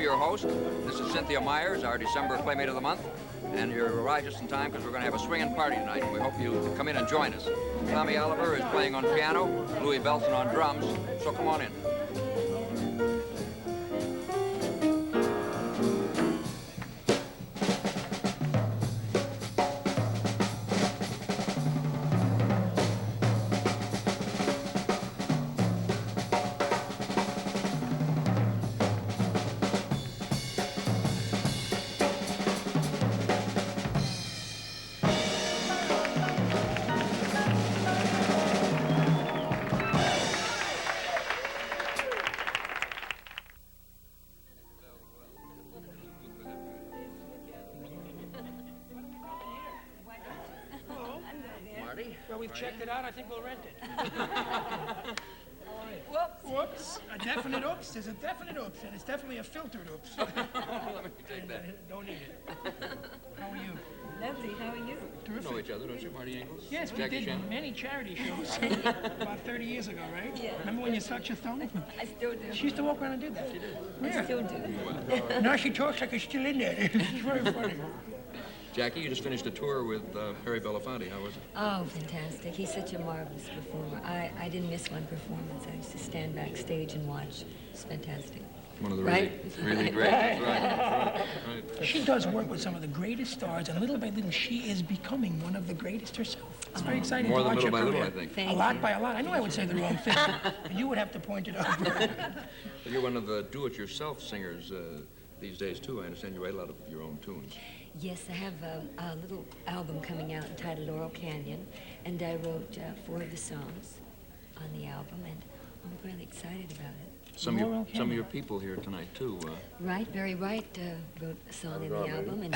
your host. This is Cynthia Myers, our December Playmate of the Month. And you arrived just in time because we're going to have a swinging party tonight, and we hope you come in and join us. Tommy Oliver is playing on piano, Louis Belson on drums, so come on in. Well, we've checked it out. I think we'll rent it. Whoops. Whoops. A definite oops. There's a definite oops, and it's definitely a filtered oops. Let me take that. Don't need it. How are you? Lovely. How are you? You know each other, don't you, Marty Ingalls? Yes, we Jackie did Shannon? many charity shows about 30 years ago, right? Yeah. Remember when you sucked your thumb? I still do. She used to walk around and do that. She did. Yeah. I still do. Now she talks like it's still in there. It's very funny. Jackie, you just finished a tour with Harry Belafonte. How was it? Oh, fantastic. He's such a marvelous performer. I didn't miss one performance. I used to stand backstage and watch. It's fantastic. One of the Right? really great. That's right. That's right. She does work with some of the greatest stars, and little by little, she is becoming one of the greatest herself. It's very exciting More to than watch little by her little, career. I think. Thank A lot you. by a lot. I knew I would say the wrong thing. And you would have to point it out. Well, you're one of the do-it-yourself singers these days, too. I understand you write a lot of your own tunes. Yes, I have a little album coming out entitled Laurel Canyon, and I wrote 4 of the songs on the album, and I'm really excited about it. Some of your people here tonight, too. Right, Barry White wrote a song in the album, and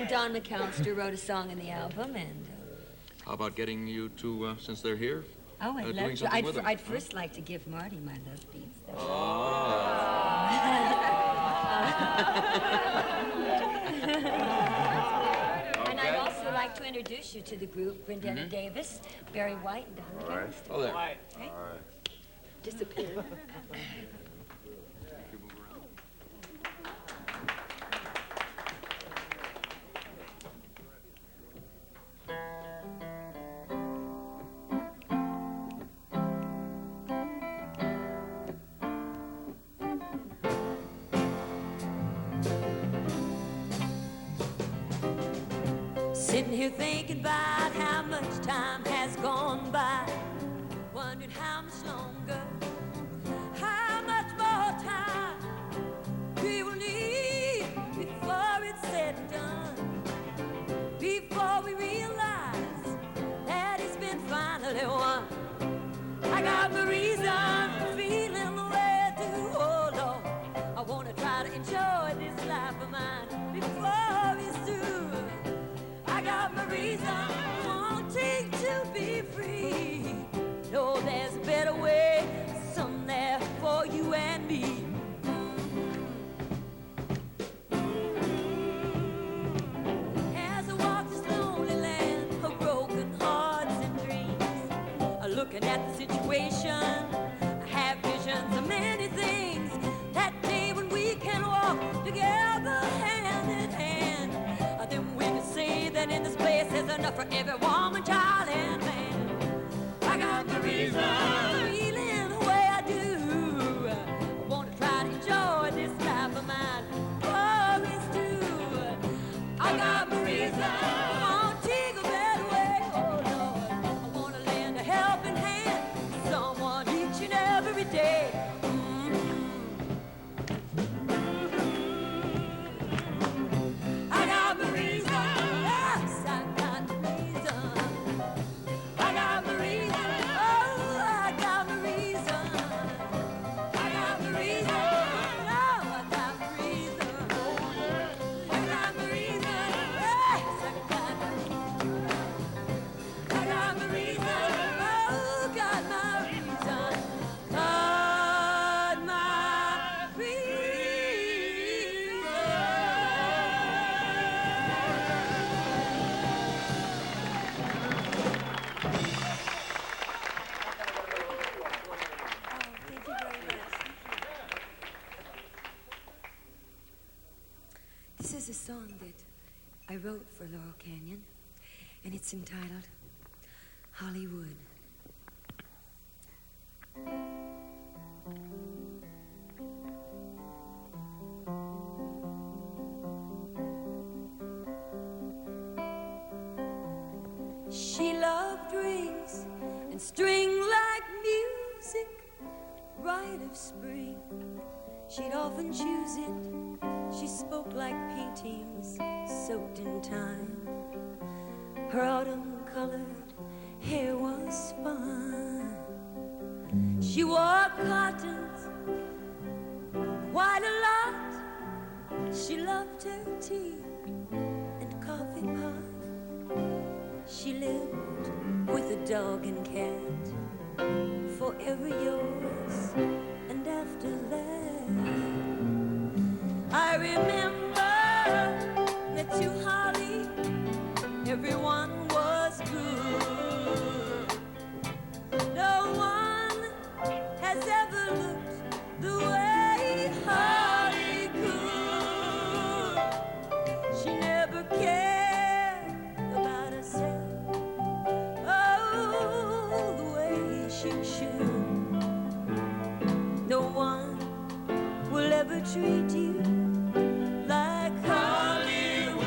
Don McAllister wrote a song in the album, and... How about getting you to, since they're here, Oh, I'd doing love to. something with them? I'd first like to give Marty my love beats. And I'd also like to introduce you to the group, Brendana Davis, Barry White, and Don McAllister. Oh, there. Okay? Disappeared. Sitting here thinking about how much time has gone by, wondering how much longer, how much more time we will need before it's said and done, before we realize that it's been finally won. I got the reason for feeling the way I do, oh Lord. I want to try to enjoy this life of mine before it's through. I got my reason wanting to be free. No, there's a better way, some there for you and me. As I walk this lonely land of broken hearts and dreams, looking at the situation, I have visions of many things. That day when we can walk together hand in hand, then we can say that in this place there's enough for every woman, child, and man. I got the reason, feeling the way I do. I want to try to enjoy this life of mine. Oh, it's true. I got my reason, I want to take a better way. Oh, Lord, I want to lend a helping hand to someone each and every day. I got the reason, yes, I got the reason. wrote for Laurel Canyon, and it's entitled Hollywood. She loved rings and string-like music, rite of spring. She'd often choose it. She spoke like paintings soaked in time. Her autumn-colored hair was fine. She wore cottons quite a lot. She loved her tea and coffee pot. She lived with a dog and cat, forever yours, and after that, I remember that you, Holly, everyone was good. No one has ever looked the way Holly could. She never cared about herself, oh, the way she should. No one will ever treat you like Hollywood.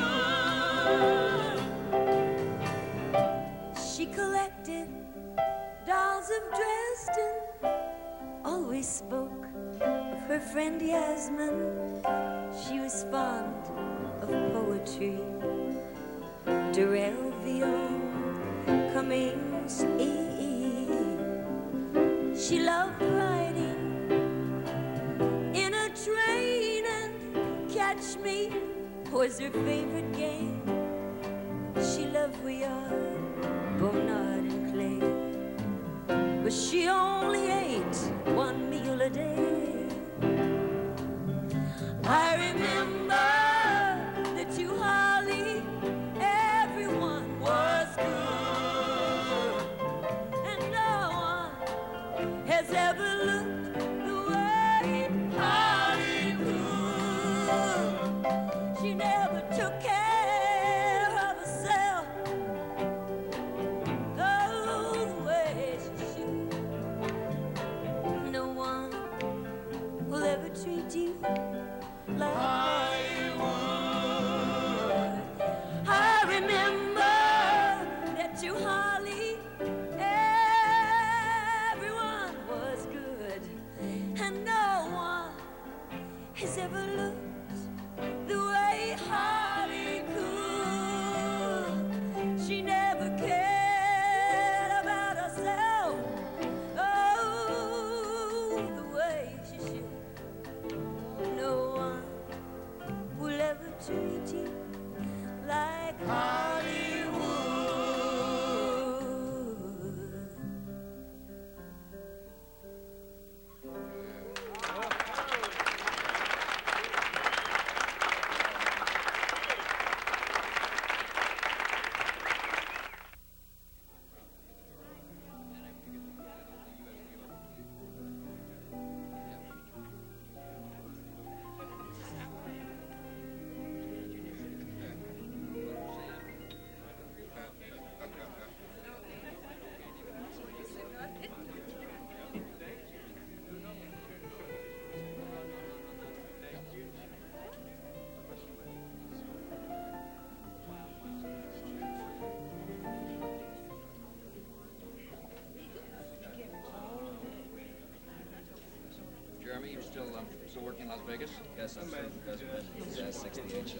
She collected dolls of Dresden, always spoke of her friend Yasmin. She was fond of poetry, Durrell, Villon, Cummings, She loved riding in a train, and catch me was her favorite game. She loved Vuillard, Bonnard, and Clay, but she only ate one meal a day. I remember that you, Holly, everyone was good, and no one has ever looked the way Holly could. She never took care of herself, oh, the way she should. No one will ever treat you like Hollywood. I remember that you, Holly, everyone was good, and no one has ever looked the way Holly could. She never cared about herself, oh, the way she should. No one will ever treat you like Hollywood. Jeremy, you still working in Las Vegas? Yes, I'm still 68 show.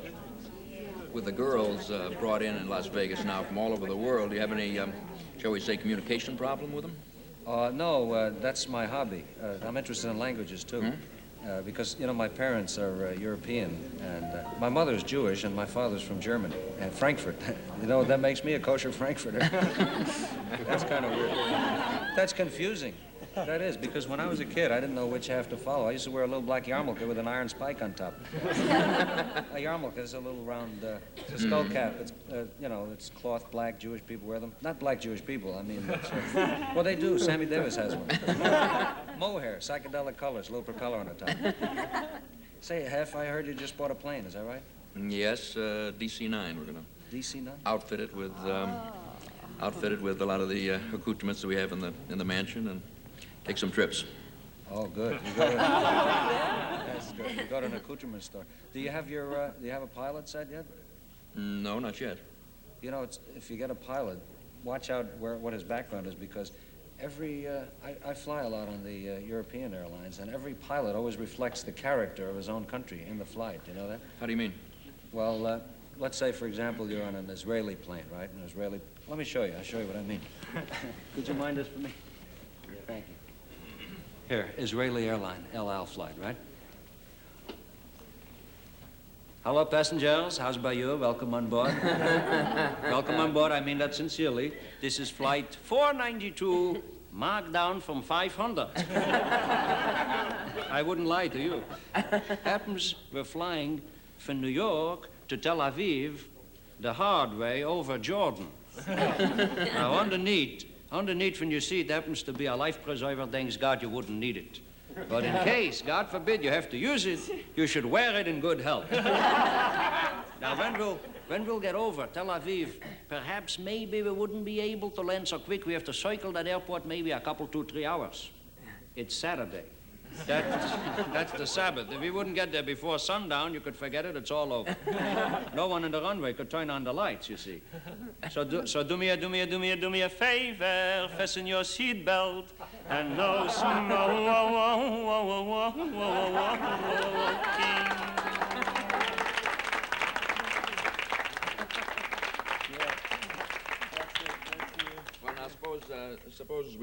With the girls brought in Las Vegas now from all over the world, do you have any, shall we say, communication problem with them? No, that's my hobby. I'm interested in languages, too. Because, you know, my parents are European, and my mother's Jewish, and my father's from Germany, and Frankfurt. You know, that makes me a kosher Frankfurter. That's kind of weird. That's confusing. That is, because when I was a kid, I didn't know which half to follow. I used to wear a little black yarmulke with an iron spike on top. A yarmulke is a little round, it's a skull cap. It's, you know, it's cloth, black Jewish people wear them. Not black Jewish people, I mean, well, they do. Sammy Davis has one. Mohair, psychedelic colors, a little propeller on the top. Say, Hef, I heard you just bought a plane, is that right? Yes, DC-9. We're going to DC-9? outfit it with a lot of the accoutrements that we have in the mansion and take some trips. Oh, good. You go to, that's good. You go to an accoutrement store. Do you have a pilot set yet? No, not yet. You know, if you get a pilot, watch out what his background is, because I fly a lot on the European airlines, and every pilot always reflects the character of his own country in the flight. You know that? How do you mean? Well, let's say, for example, you're on an Israeli plane, right? Let me show you. I'll show you what I mean. Could you mind this for me? Yeah, thank you. Here, Israeli airline, El Al flight, right? Hello, passengers. How's about you? Welcome on board. Welcome on board. I mean that sincerely. This is flight 492, marked down from 500. I wouldn't lie to you. Happens we're flying from New York to Tel Aviv the hard way over Jordan. Now, underneath when you see it happens to be a life preserver, thanks God you wouldn't need it. But in case, God forbid, you have to use it, you should wear it in good health. Now, when we'll get over Tel Aviv, perhaps maybe we wouldn't be able to land so quick. We have to cycle that airport maybe a couple, 2-3 hours. It's Saturday. That's the Sabbath. If we wouldn't get there before sundown, you could forget it. It's all over. No one in the runway could turn on the lights, you see. So do me a favor. Fasten your seatbelt and no Well, now suppose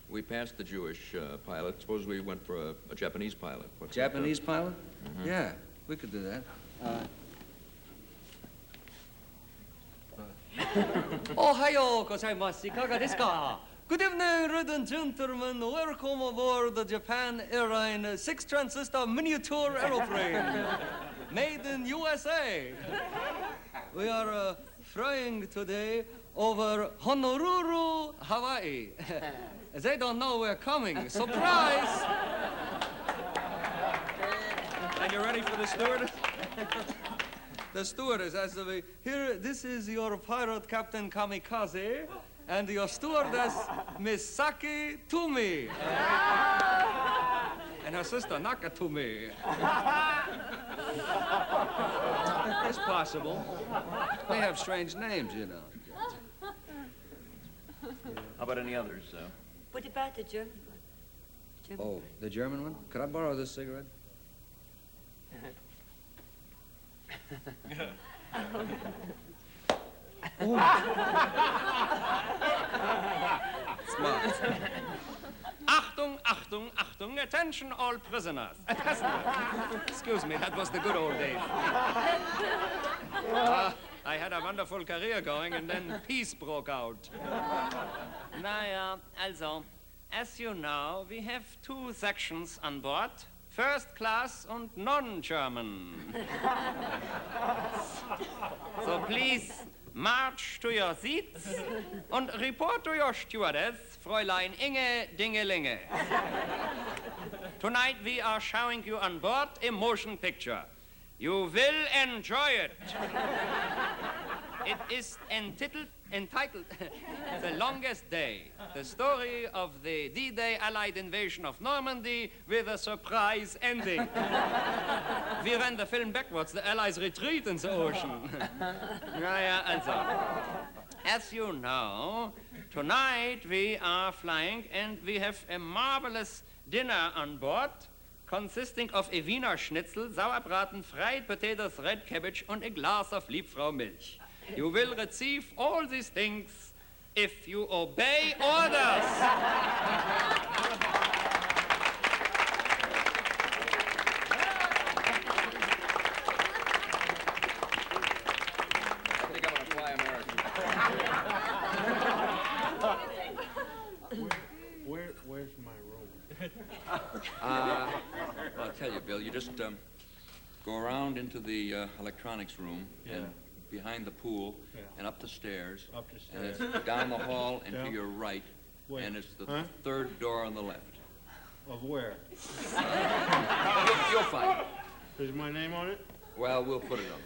we passed the Jewish pilot. Suppose we went for a Japanese pilot. Japanese pilot? Mm-hmm. Yeah, we could do that. Ohayo gozaimasu. Ikaga desu ka? Good evening, ladies and gentlemen. Welcome aboard the Japan Airline 6-transistor miniature aeroplane made in USA. We are flying today over Honolulu, Hawaii. They don't know we're coming. Surprise! And you ready for the stewardess? The stewardess has to be, here, this is your pirate Captain Kamikaze, and your stewardess, Miss Saki Tumi. And her sister, Nakatumi. It's possible. They have strange names, you know. How about any others? What about the German one? Oh, the German one? Could I borrow this cigarette? Smart. Achtung, Achtung, Achtung, attention all prisoners. Excuse me, that was the good old days. I had a wonderful career going, and then peace broke out. Naja, also, as you know, we have 2 sections on board. First class and non-German. So please march to your seats and report to your stewardess, Fräulein Inge Dingelinge. Tonight we are showing you on board a motion picture. You will enjoy it. It is entitled The Longest Day, the story of the D-Day Allied invasion of Normandy with a surprise ending. We ran the film backwards, the Allies retreat in the ocean. As you know, tonight we are flying and we have a marvelous dinner on board, consisting of a Wiener Schnitzel, Sauerbraten, fried potatoes, red cabbage, and a glass of Liebfrau Milch. You will receive all these things if you obey orders. I think I'm going to fly American. Where's my room? I'll tell you, Bill, you just go around into the electronics room and behind the pool and up the stairs. And it's down the hall and to your right. Wait. And it's the third door on the left. Of where? You'll find it. Is my name on it? Well, we'll put it on.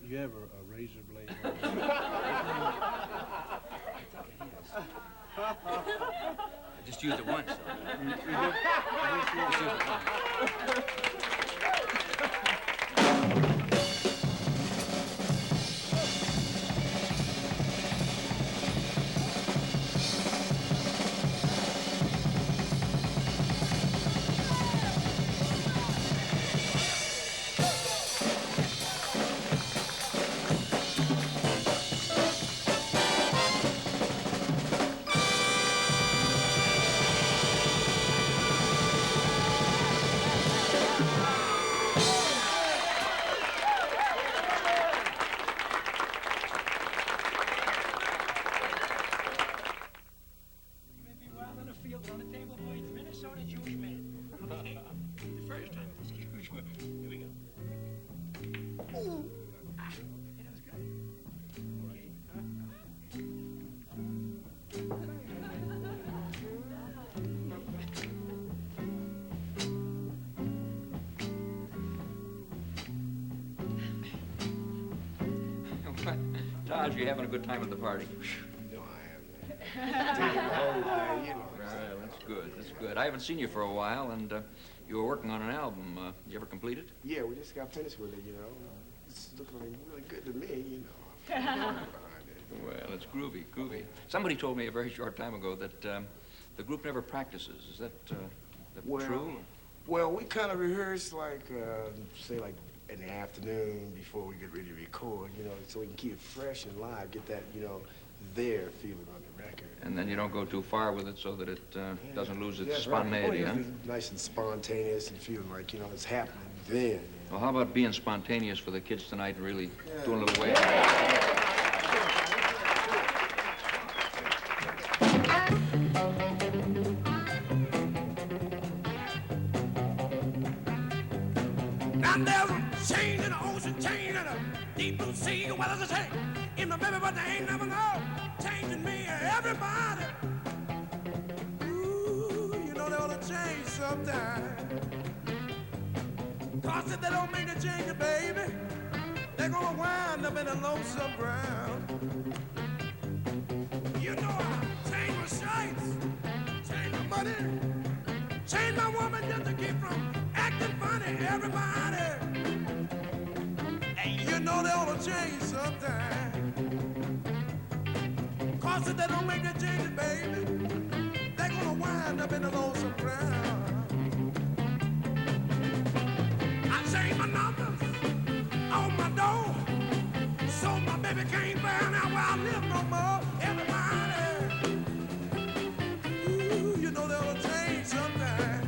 You have a razor blade? I just used it once. You did? Just use it once. Taj, you having a good time at the party? No, I am. Taking the whole thing, you know. Right, that's good. That's good. I haven't seen you for a while, and you were working on an album. You ever complete it? Yeah, we just got finished with it, you know. It's looking really good to me, you know. Well, it's groovy, groovy. Somebody told me a very short time ago that the group never practices. Is that true? Well, we kind of rehearse like, say, like in the afternoon before we get ready to record, you know, so we can keep it fresh and live, get that, you know, their feeling on the record. And then you don't go too far with it so that it doesn't lose its Right. spontaneity, huh? Nice and spontaneous and feeling like, you know, it's happening then. You know? Well, how about being spontaneous for the kids tonight and really doing a little way? And there's a change in the ocean, change in the deep blue sea. Well, there's a change in my baby, but they ain't never no change in me. Everybody, ooh, you know there was a change sometime. Cause if they don't make the change, baby, they're gonna wind up in a lonesome ground. You know I change my shirts, change my money, change my woman just to keep from acting funny, everybody. And you know they ought to change sometime. Cause if they don't make the changes, baby, they're gonna wind up in a lonesome ground. I changed my numbers on my door, so my baby can't find out where I live no more. Everybody, ooh, you know they ought to change sometime.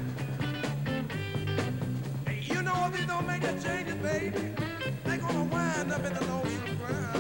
And you know if they don't make the changes, baby, they're gonna wind up in a lonesome ground.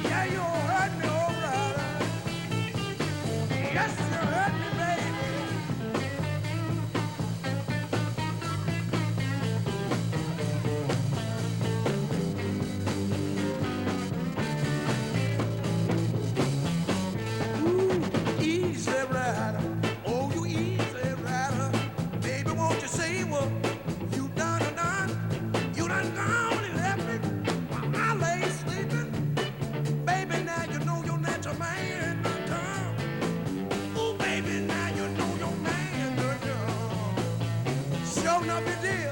Yeah, you hurt me. what you done. You done gone and left me while I lay sleeping. Baby, now you know your natural man done come. Ooh, baby, now you know your man done come. Sure enough, you did.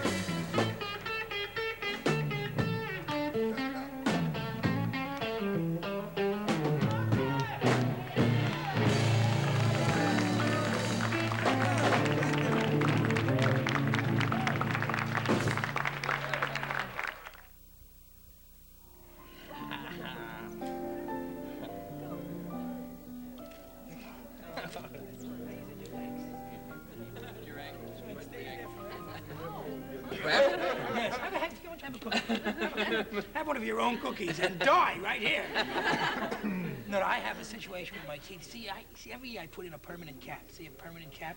Yes, have one of your own cookies and die right here. No, I have a situation with my teeth. See, every year I put in a permanent cap. See, a permanent cap.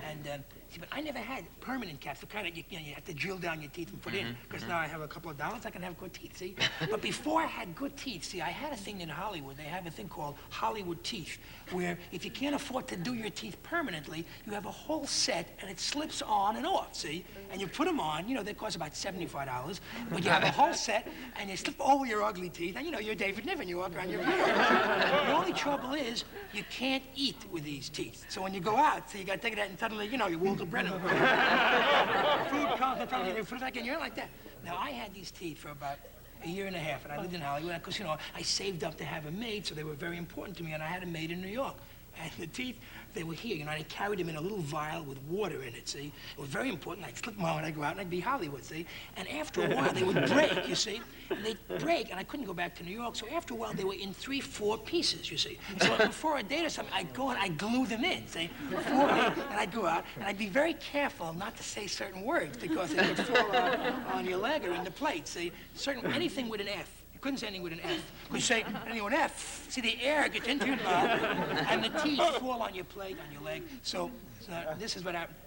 And, see, but I never had permanent caps, the kind that you have to drill down your teeth and put in, because now I have a couple of dollars, I can have good teeth, see? But before I had good teeth, see, I had a thing in Hollywood. They have a thing called Hollywood teeth, where if you can't afford to do your teeth permanently, you have a whole set, and it slips on and off, see? And you put them on, they cost about $75, but you have a whole set, and you slip over your ugly teeth, and, you're David Niven, you walk around your room. The only trouble is, you can't eat with these teeth. So when you go out, so you got to take that and suddenly, you're Walter Brennan. Food comes in front of you, put it back in, you're like that. Now, I had these teeth for about a year and a half, and I lived in Hollywood, because, I saved up to have them made, so they were very important to me, and I had them made in New York. And the teeth, they were here, they carried them in a little vial with water in it, see? It was very important. I'd slip them on when I'd go out, and I'd be Hollywood, see? And after a while, they would break, you see? And they'd break, and I couldn't go back to New York, so after a while, they were in 3-4 pieces, you see? So before a date or something, I'd go and I'd glue them in, see? And I'd go out, and I'd be very careful not to say certain words, because they would fall on your leg or in the plate, see? Anything with an F. Couldn't say anything with an F. Could you say anything with an F? See, the air gets into your mouth, and the teeth fall on your plate, on your leg. So this is what happened.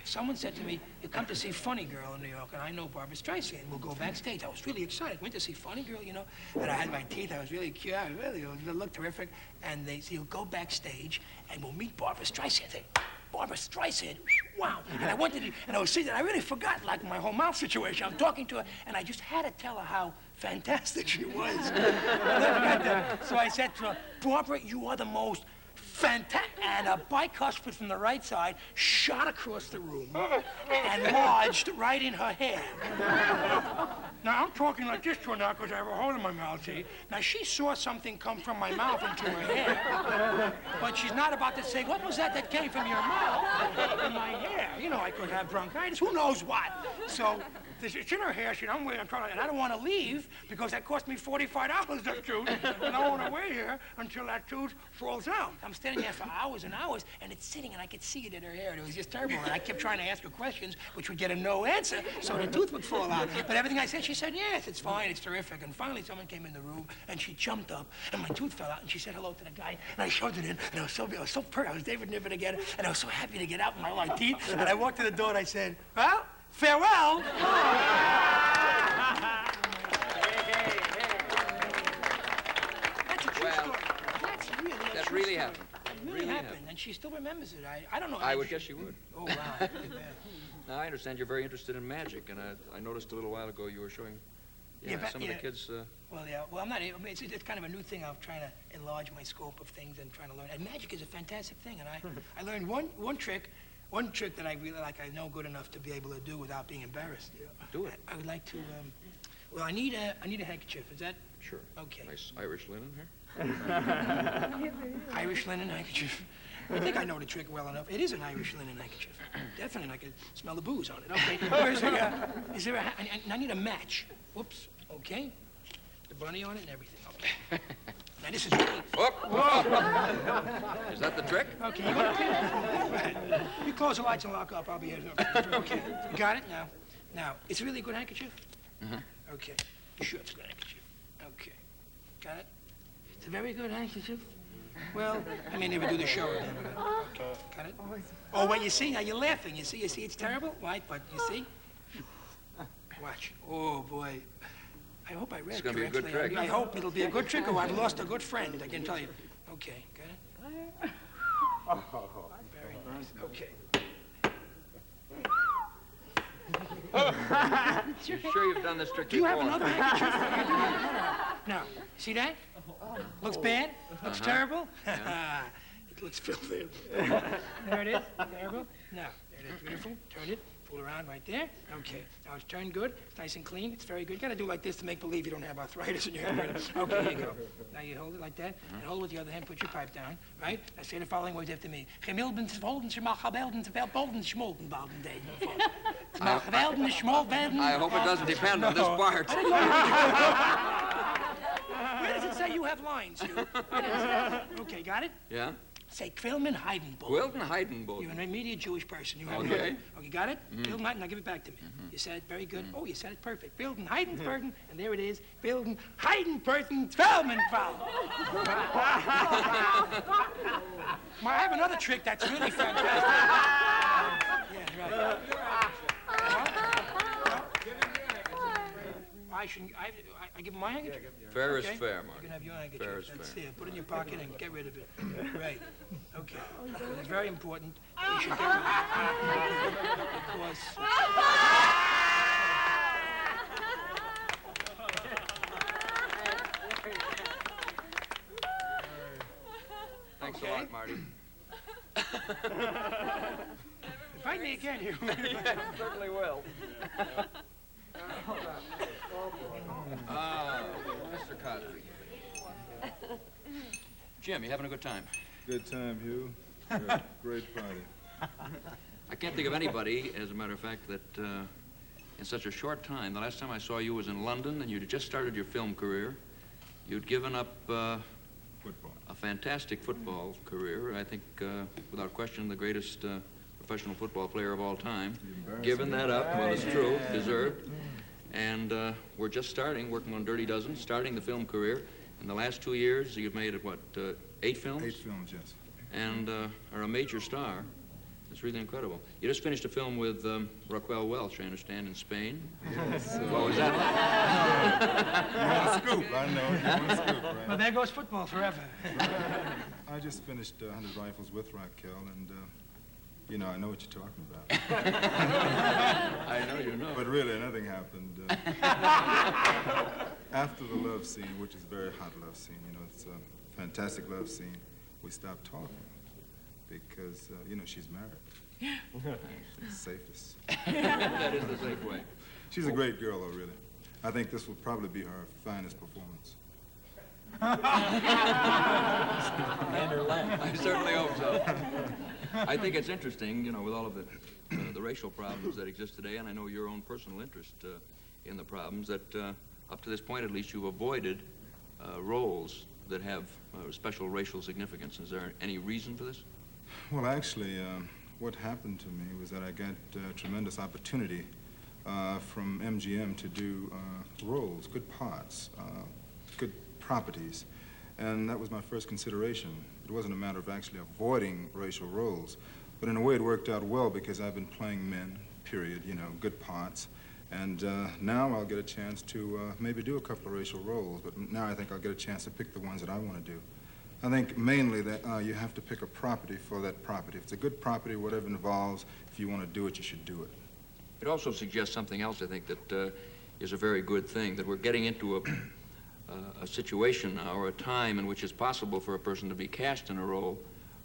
Someone said to me, you come to see Funny Girl in New York, and I know Barbara Streisand. We'll go backstage. I was really excited. Went to see Funny Girl, and I had my teeth. I was really cute. I really looked terrific. And they said, you'll go backstage, and we'll meet Barbara Streisand. I said, Barbara Streisand, wow. And I went to and I was sitting there. I really forgot, my whole mouth situation. I'm talking to her, and I just had to tell her how fantastic she was. I never got that. So I said to her, Barbara, you are the most fantastic. And a bicuspid from the right side shot across the room and lodged right in her hair. Now, I'm talking like this to her now because I have a hole in my mouth, see? Now, she saw something come from my mouth into her hair, but she's not about to say, what was that came from your mouth in my hair? I could have bronchitis, who knows what? So, it's in her hair, and I don't want to leave because that cost me $45, that tooth, and I don't want to wait here until that tooth falls out. I'm standing there for hours and hours, and it's sitting, and I could see it in her hair, and it was just terrible, and I kept trying to ask her questions, which would get a no answer, so the tooth would fall out. But everything I said, she said, yes, it's fine, it's terrific, and finally someone came in the room, and she jumped up, and my tooth fell out, and she said hello to the guy, and I shoved it in, and I was David Niven again, and I was so happy to get out with my teeth, and I walked to the door, and I said, well, farewell. That's a true story. That really happened. It really happened, and she still remembers it. I don't know. I would guess she would. Oh, wow. Now, I understand you're very interested in magic, and I noticed a little while ago you were showing some of the kids... Well, I'm not... It's kind of a new thing. I'm trying to enlarge my scope of things and trying to learn. And magic is a fantastic thing, and I learned one trick that I really like, I know good enough to be able to do without being embarrassed. Do it. I would like to, well, I need a handkerchief. Is that? Sure. Okay. Nice Irish linen here. Irish linen handkerchief. I think I know the trick well enough. It is an Irish linen handkerchief. Definitely, I can smell the booze on it. Okay. I need a match. Whoops. Okay. The bunny on it and everything. Okay. Now, this is really... Whoa. Is that the trick? Okay, you close the lights and lock up. I'll be here. Okay, you got it? Now, it's a really good handkerchief? Mm-hmm. Okay, you sure it's a good handkerchief? Okay, got it? It's a very good handkerchief? Well, I may never do the show again. Okay, got it? Oh, well, you see, now you're laughing. You see it's terrible? Right, but you see? Watch. Oh, boy. I hope I read it's going to be a good correctly. trick. I hope it'll be a good trick, or I've lost a good friend, I can tell you. Okay, got it? Very nice. Okay. You sure you've done this trick Do you have before? another handkerchief? No. See that? Looks bad? Looks terrible? It looks filthy. There it is. Terrible? No. There it is. Beautiful. Turn it. Pull around right there. Okay. Now it's turned good. It's nice and clean. It's very good. You gotta do like this to make believe you don't have arthritis in your hand. Okay, here you go. Now you hold it like that, and hold it with the other hand. Put your pipe down, right? Now say the following words after me. I hope it doesn't depend on this part. Where does it say you have lines, you? Okay, got it? Yeah? Say Quilman Heidenbogen. Quilton Heidenbogen. You're an immediate Jewish person. You have Okay. it. Okay, got it? Quilton Heiden, now give it back to me. You said it very good. Oh, you said it perfect. Quilton Heidenbergen, and there it is. Quilton Heidenbergen Twelmenfall. I have another trick that's really fantastic. Yeah, right. I give him my handkerchief? Fair is fair, Mark. You can have your handkerchief. Fair is That's fair. it. Put it in your pocket and get rid of it. Right. Okay. It's very important. You should get rid of it. Because... Thanks a lot, Marty. Invite me again, you. Certainly will. Mr. Cosby. Jim, you having a good time? Good time, Hugh. Yeah, great party. I can't think of anybody, as a matter of fact, that in such a short time, the last time I saw you was in London, and you'd just started your film career. You'd given up Football. a fantastic football career. I think, without question, the greatest professional football player of all time. Given that up, well, it's true, deserved. And we're just starting, working on Dirty Dozen, starting the film career. In the last 2 years, you've made, what, 8 films? 8 films, yes. And are a major star. It's really incredible. You just finished a film with Raquel Welch, I understand, in Spain. Yes. What was that like? You want a scoop, I know. You want a scoop, right? Well, there goes football forever. I just finished 100 Rifles with Raquel, and, you know, I know what you're talking about. I know you know. But really, nothing happened. After the love scene, which is a very hot love scene, you know, it's a fantastic love scene, we stopped talking because, you know, she's married. It's the safest. That is the safe way. She's a great girl, though, really. I think this will probably be her finest performance. I certainly hope so. I think it's interesting, you know, with all of the racial problems that exist today, and I know your own personal interest in the problems, that up to this point, at least, you've avoided roles that have special racial significance. Is there any reason for this? Well, actually, what happened to me was that I got tremendous opportunity from MGM to do roles, good parts, good properties, and that was my first consideration. It wasn't a matter of actually avoiding racial roles, but in a way it worked out well because I've been playing men, period, you know, good parts, and now I'll get a chance to maybe do a couple of racial roles, but now I think I'll get a chance to pick the ones that I want to do. I think mainly that you have to pick a property for that property. If it's a good property, whatever it involves, if you want to do it, you should do it. It also suggests something else, I think, that is a very good thing, that we're getting into a situation now, or a time in which it's possible for a person to be cast in a role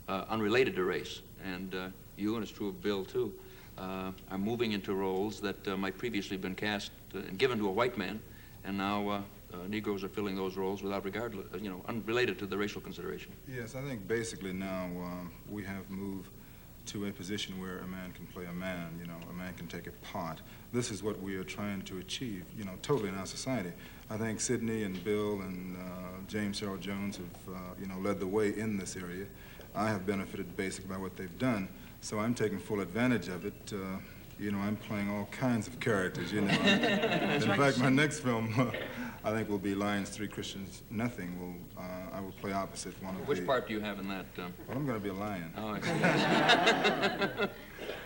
unrelated to race. And you, and it's true of Bill, too, are moving into roles that might previously have been cast and given to a white man, and now Negroes are filling those roles without regard, you know, unrelated to the racial consideration. Yes, I think basically now we have moved to a position where a man can play a man, you know, a man can take a part. This is what we are trying to achieve, you know, totally in our society. I think Sidney and Bill and James Earl Jones have, you know, led the way in this area. I have benefited basically by what they've done, so I'm taking full advantage of it. You know, I'm playing all kinds of characters, you know. In fact, my next film, I think, will be Lions, Three Christians, Nothing. I will play opposite one of Which part do you have in that? Well, I'm going to be a lion. Oh, I see.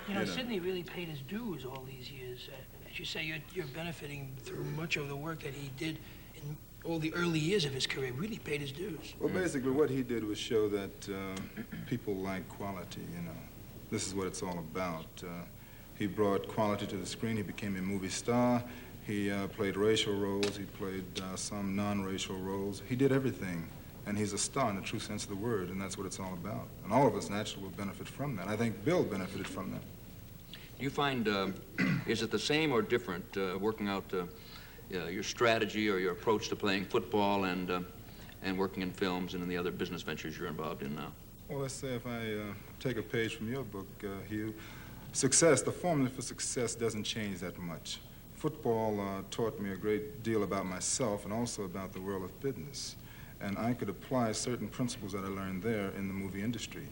You know, Sidney really paid his dues all these years. As you say, you're benefiting through much of the work that he did in all the early years of his career. Really paid his dues. Well, basically, what he did was show that people like quality, you know. This is what it's all about. He brought quality to the screen. He became a movie star. He played racial roles. He played some non-racial roles. He did everything. And he's a star in the true sense of the word, and that's what it's all about. And all of us naturally will benefit from that. I think Bill benefited from that. Do you find, is it the same or different working out your strategy or your approach to playing football and working in films and in the other business ventures you're involved in now? Well, let's say if I take a page from your book, Hugh, success, the formula for success doesn't change that much. Football taught me a great deal about myself and also about the world of business. And I could apply certain principles that I learned there in the movie industry.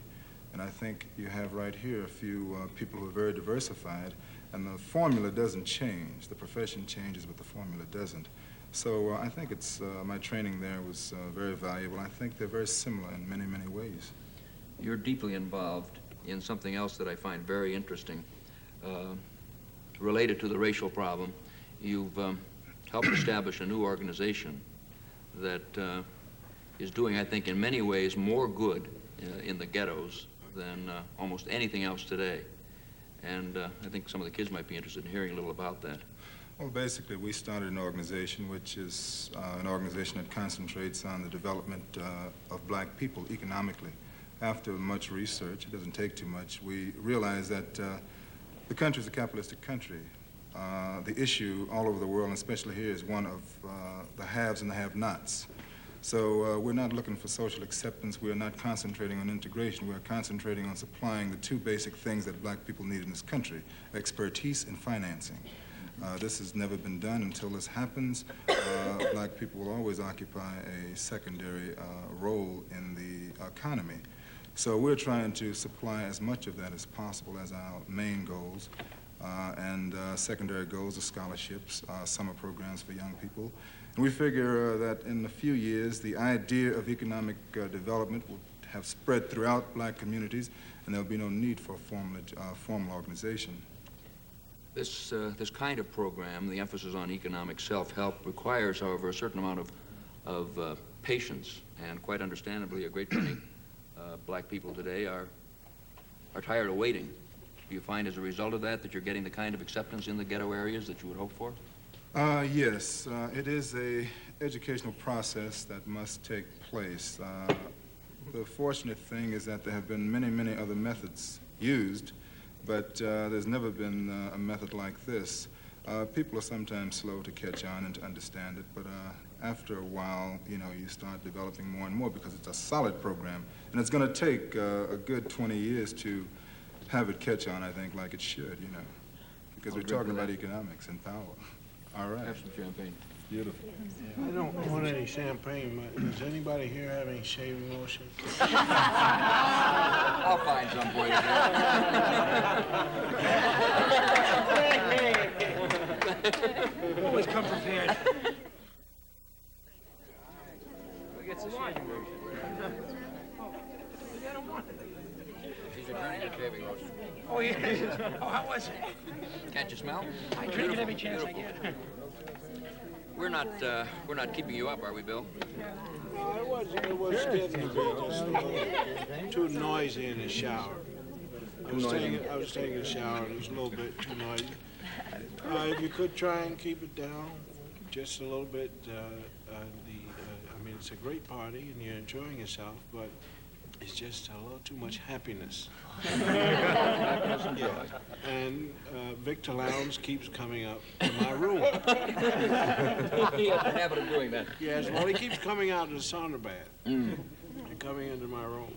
And I think you have right here a few people who are very diversified, and the formula doesn't change. The profession changes, but the formula doesn't. So I think it's, my training there was very valuable. I think they're very similar in many, many ways. You're deeply involved in something else that I find very interesting. Related to the racial problem, you've helped establish a new organization that is doing, I think, in many ways more good in the ghettos than almost anything else today. And I think some of the kids might be interested in hearing a little about that. Well, basically, we started an organization which is an organization that concentrates on the development of black people economically. After much research, it doesn't take too much, we realized that the country is a capitalistic country. The issue all over the world, and especially here, is one of the haves and the have-nots. So we're not looking for social acceptance. We are not concentrating on integration. We are concentrating on supplying the two basic things that black people need in this country, expertise and financing. This has never been done. Until this happens, black people will always occupy a secondary role in the economy. So we're trying to supply as much of that as possible as our main goals. And secondary goals are scholarships, summer programs for young people. And we figure that in a few years, the idea of economic development will have spread throughout black communities, and there'll be no need for a formal organization. This kind of program, the emphasis on economic self-help, requires, however, a certain amount of patience, and quite understandably, a great many black people today are tired of waiting. Do you find as a result of that you're getting the kind of acceptance in the ghetto areas that you would hope for? Yes, it is a educational process that must take place. The fortunate thing is that there have been many, many other methods used, but there's never been a method like this. People are sometimes slow to catch on and to understand it, but after a while, you know, you start developing more and more because it's a solid program. And it's going to take a good 20 years to have it catch on, I think, like it should, you know, because we're talking about economics and power. All right. Have some champagne. Beautiful. I don't want any champagne, but does anybody here have any shaving lotion? I'll find some for you. Always come prepared. We get some shaving lotion. She's returning your shaving lotion. Oh, yeah. Oh, how was it? Can't you smell? I drink it every chance I get. We're not keeping you up, are we, Bill? No, it was getting to be just a little too noisy in the shower. I was taking a shower and it was a little bit too noisy. If you could try and keep it down just a little bit, I mean, it's a great party and you're enjoying yourself, but it's just a little too much happiness. Yeah. And Victor Lowndes keeps coming up to my room. He has a habit of doing that. Yes, well, he keeps coming out in the sauna bath and coming into my room.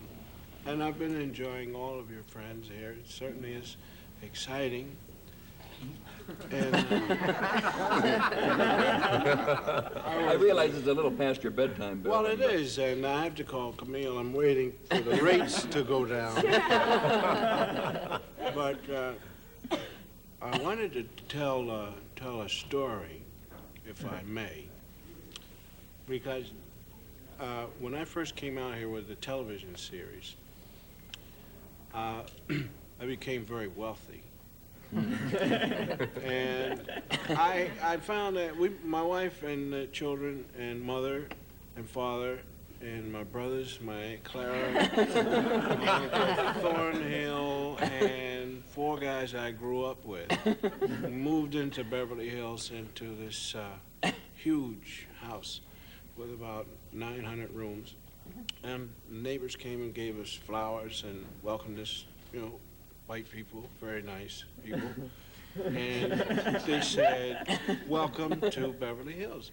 And I've been enjoying all of your friends here. It certainly is exciting. And I realize it's a little past your bedtime, Bill. well, it is, and I have to call Camille. I'm waiting for the rates to go down. But I wanted to tell a story, if I may, because when I first came out here with the television series, I became very wealthy. And I found that my wife and children and mother and father and my brothers, my Aunt Clara, my Uncle Thornhill, and 4 guys I grew up with. Moved into Beverly Hills into this huge house with about 900 rooms. And neighbors came and gave us flowers and welcomed us, you know, white people, very nice people. And they said, welcome to Beverly Hills.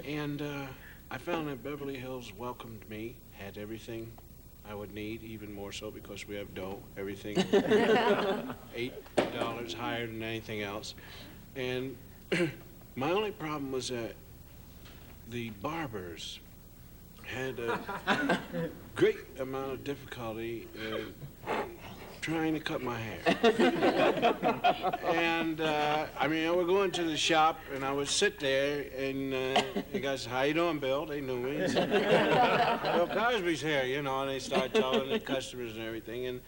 And I found that Beverly Hills welcomed me, had everything I would need, even more so because we have dough, everything $8 higher than anything else. And my only problem was that the barbers had a great amount of difficulty trying to cut my hair. And I mean, I would go into the shop and I would sit there and the guy said, how you doing, Bill? They knew me. Said, Bill Cosby's here, you know, and they started telling the customers and everything. And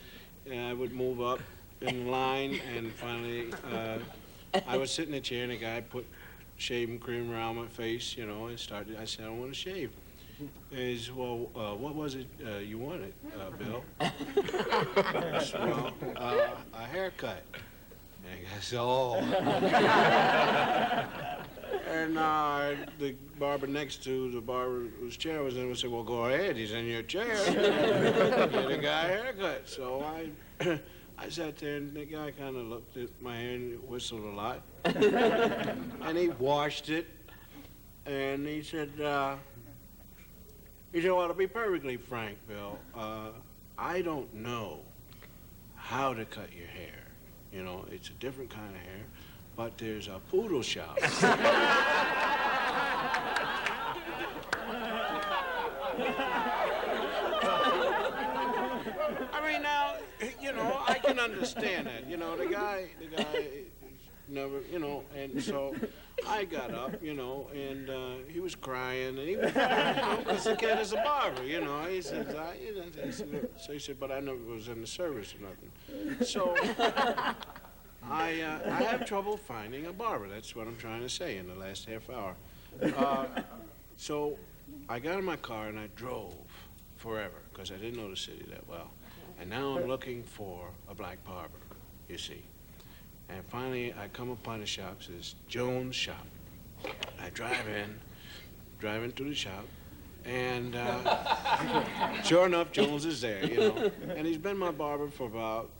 I would move up in line and finally I would sit in a chair and the guy put shaving cream around my face, you know, and started, I said, I don't want to shave. And he said, well, what was it you wanted, Bill? I said, well, a haircut. And I said, oh. And the barber next to the barber whose chair was in would say, well, go ahead, he's in your chair. Get a guy a haircut. So I sat there and the guy kind of looked at my hair and whistled a lot. And he washed it and he said, well, to be perfectly frank, Bill, I don't know how to cut your hair. You know, it's a different kind of hair, but there's a poodle shop. I mean, now, you know, I can understand that. You know, the guy never, you know, and so I got up, you know, and he was crying, and he was, you know, because the kid is a barber, you know. He says, so he said, but I never was in the service or nothing. So I have trouble finding a barber. That's what I'm trying to say in the last half hour. So I got in my car and I drove forever because I didn't know the city that well. And now I'm looking for a black barber, you see. And finally, I come upon the shop, it says Jones' shop. I drive into the shop, and sure enough, Jones is there, you know. And he's been my barber for about,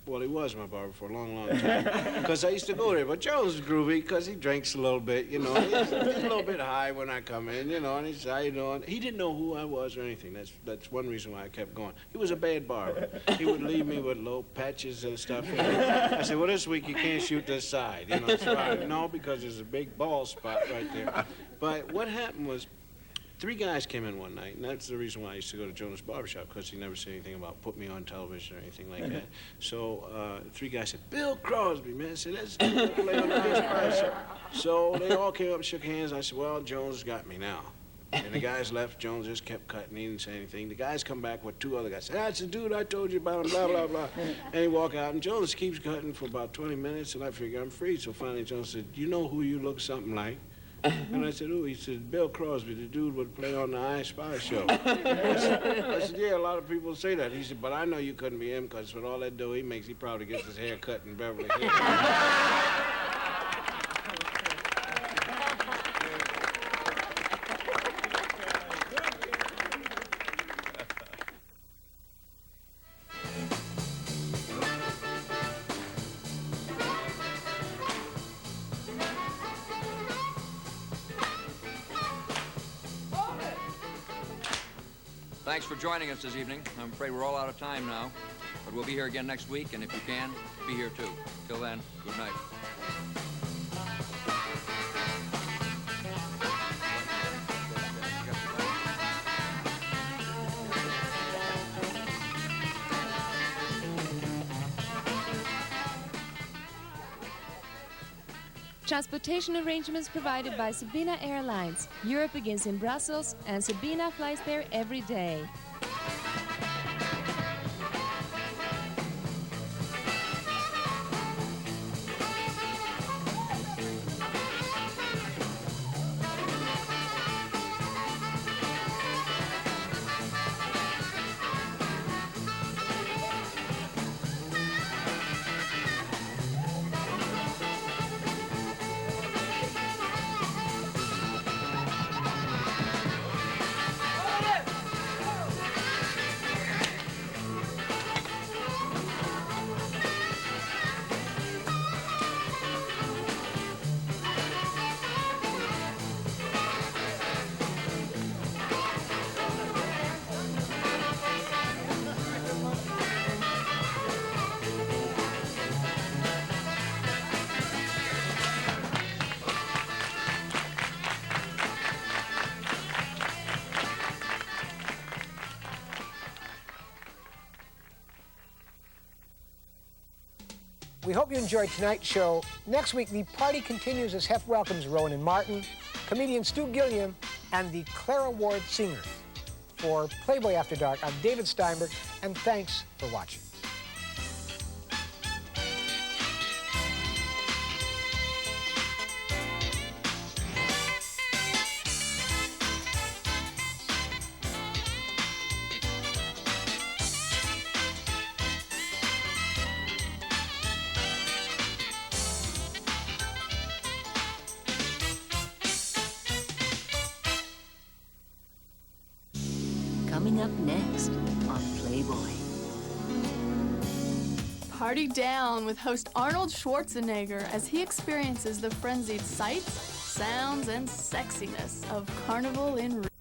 well, he was my barber for a long, long time. Because I used to go there, but Jones is groovy because he drinks a little bit, you know. He's a little bit high when I come in, you know, and he said, how you doing? He didn't know who I was or anything. That's one reason why I kept going. He was a bad barber. He would leave me with low patches and stuff. I said, well, this week you can't shoot this side, you know. It's fine. No, because there's a big bald spot right there. But what happened was, 3 guys came in one night, and that's the reason why I used to go to Jonas' barbershop, because he never said anything about put me on television or anything like that. So 3 guys said, Bill Crosby, man. I said, let's play on the barbershop. So they all came up and shook hands. I said, well, Jones got me now. And the guys left. Jones just kept cutting. He didn't say anything. The guys come back with 2 other guys. That's the dude I told you about him, blah, blah, blah. And he walk out, and Jones keeps cutting for about 20 minutes, and I figure I'm free. So finally Jones said, you know who you look something like? And I said, who? He said, Bill Crosby, the dude would play on the I Spy show. I said, yeah, a lot of people say that. He said, but I know you couldn't be him, because with all that dough he makes, he probably gets his hair cut in Beverly Hills. Thanks for joining us this evening. I'm afraid we're all out of time now, but we'll be here again next week, and if you can, be here too. Till then, good night. Transportation arrangements provided by Sabina Airlines. Europe begins in Brussels, and Sabina flies there every day. We hope you enjoyed tonight's show. Next week, the party continues as Hef welcomes Rowan and Martin, comedian Stu Gilliam, and the Clara Ward Singers. For Playboy After Dark, I'm David Steinberg, and thanks for watching. Coming up next on Playboy. Party down with host Arnold Schwarzenegger as he experiences the frenzied sights, sounds, and sexiness of Carnival in Rio.